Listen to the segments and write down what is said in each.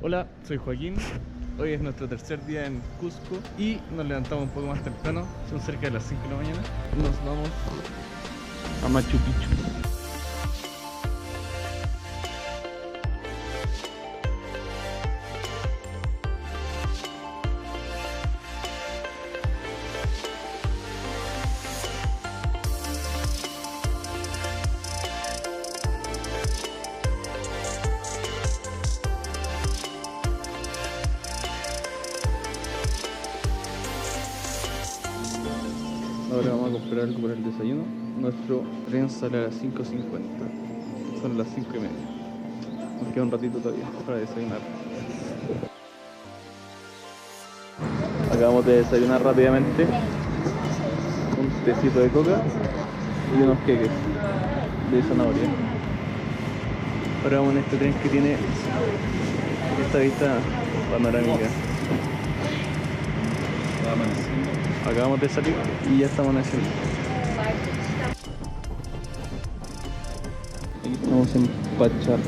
Hola, soy Joaquín. Hoy es nuestro tercer día en Cusco y nos levantamos un poco más temprano, son cerca de las 5 de la mañana. Nos vamos a Machu Picchu. Ahora vamos a comprar algo para el desayuno. Nuestro tren sale a las 5:50. Son las 5:30. Nos queda un ratito todavía para desayunar. Acabamos de desayunar rápidamente. Un tecito de coca y unos queques de zanahoria. Ahora vamos en este tren que tiene esta vista panorámica. Acabamos de salir y ya estamos amaneciendo. Aquí estamos en Pachar,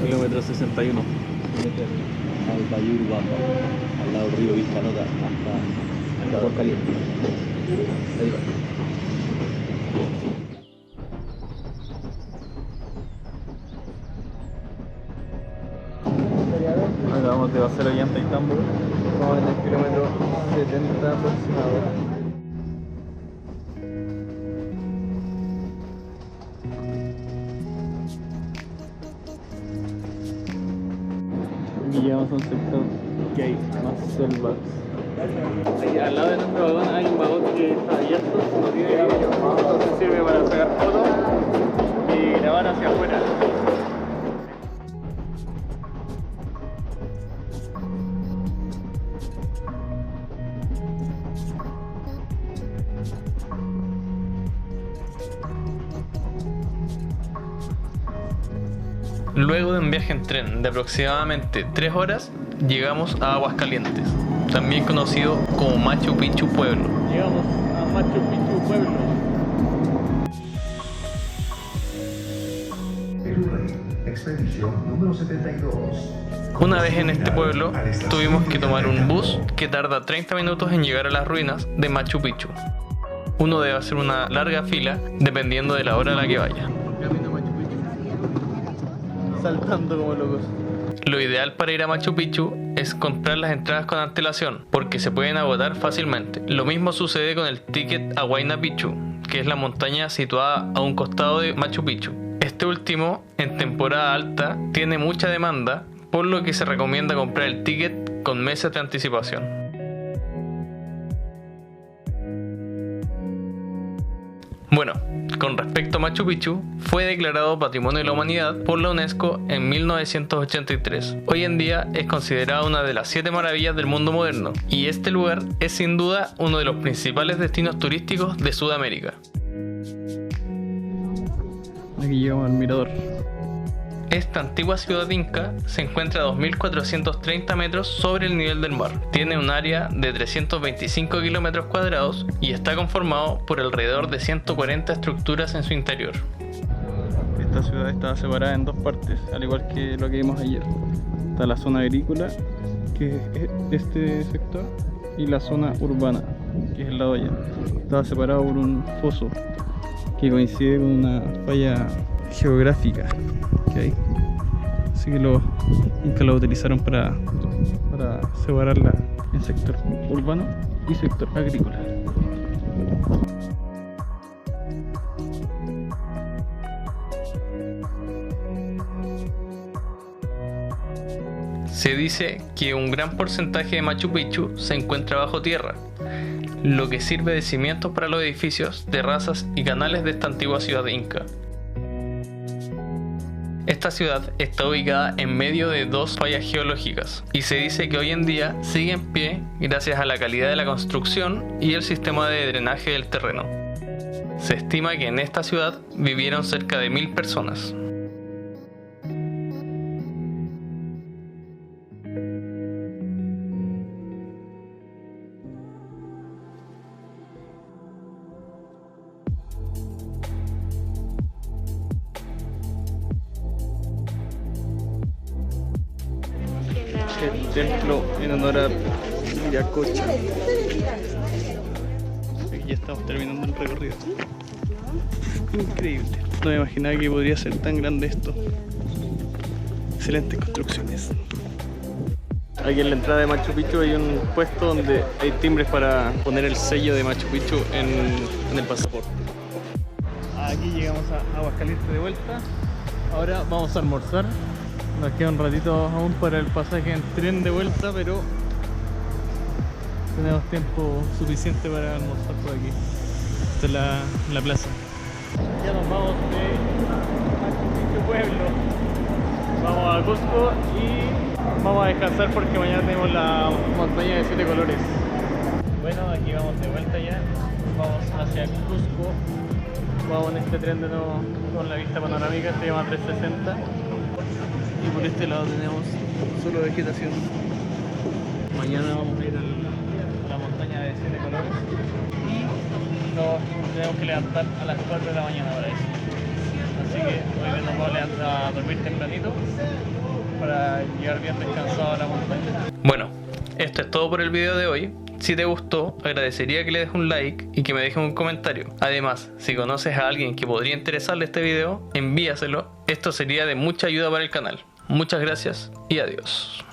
kilómetro 61. Al Valle Urbano, al lado del río Vilcanota, hasta Aguascalientes. Ahí va. Acabamos de pasar a Ollantaytambo. Vamos en el kilómetro 70 aproximado. Y llegamos a un sector que hay más selvas. Ahí al lado de nuestro vagón hay un vagón que está abierto, no tiene entonces sirve para sacar fotos y grabar hacia afuera. Luego de un viaje en tren de aproximadamente 3 horas, llegamos a Aguascalientes, también conocido como Machu Picchu Pueblo. Llegamos a Machu Picchu Pueblo. Expedición número 72. Una vez en este pueblo, tuvimos que tomar un bus que tarda 30 minutos en llegar a las ruinas de Machu Picchu. Uno debe hacer una larga fila dependiendo de la hora a la que vaya. Camino a Machu Picchu. Saltando como locos. Lo ideal para ir a Machu Picchu es comprar las entradas con antelación, porque se pueden agotar fácilmente. Lo mismo sucede con el ticket a Huayna Picchu, que es la montaña situada a un costado de Machu Picchu. Este último, en temporada alta, tiene mucha demanda, por lo que se recomienda comprar el ticket con meses de anticipación. Bueno, con respecto a Machu Picchu, fue declarado Patrimonio de la Humanidad por la UNESCO en 1983. Hoy en día es considerado una de las 7 maravillas del mundo moderno, y este lugar es sin duda uno de los principales destinos turísticos de Sudamérica. Aquí llegamos al mirador. Esta antigua ciudad inca se encuentra a 2.430 metros sobre el nivel del mar. Tiene un área de 325 kilómetros cuadrados y está conformado por alrededor de 140 estructuras en su interior. Esta ciudad está separada en dos partes, al igual que lo que vimos ayer. Está la zona agrícola, que es este sector, y la zona urbana, que es el lado de allá. Está separado por un foso que coincide con una falla geográfica que hay. Así que los incas lo utilizaron para separarla en sector urbano y sector agrícola. Se dice que un gran porcentaje de Machu Picchu se encuentra bajo tierra, lo que sirve de cimientos para los edificios, terrazas y canales de esta antigua ciudad inca. Esta ciudad está ubicada en medio de dos fallas geológicas y se dice que hoy en día sigue en pie gracias a la calidad de la construcción y el sistema de drenaje del terreno. Se estima que en esta ciudad vivieron cerca de 1000 personas. el templo en honor a Viracocha. Aquí ya estamos terminando el recorrido. Increíble. No me imaginaba que podría ser tan grande esto. Excelentes construcciones. Aquí en la entrada de Machu Picchu hay un puesto donde hay timbres para poner el sello de Machu Picchu en el pasaporte. Aquí llegamos a Aguascalientes de vuelta. Ahora vamos a almorzar. Nos queda un ratito aún para el pasaje en tren de vuelta, pero tenemos tiempo suficiente para almorzar por aquí. Esta es la plaza. Ya nos vamos de Machu Picchu pueblo. Vamos a Cusco y vamos a descansar porque mañana tenemos la montaña de 7 colores. Bueno, aquí vamos de vuelta ya. Vamos hacia Cusco. Vamos en este tren de nuevo con la vista panorámica, se llama 360. Y por este lado tenemos solo vegetación. Mañana vamos a ir a la montaña de 7 colores. Y nos tenemos que levantar a las 4 de la mañana para eso. Así que hoy nos vamos a levantar a dormir tempranito para llegar bien descansado a la montaña. Bueno, esto es todo por el video de hoy. Si te gustó, agradecería que le dejes un like y que me dejes un comentario. Además, si conoces a alguien que podría interesarle este video, envíaselo. Esto sería de mucha ayuda para el canal. Muchas gracias y adiós.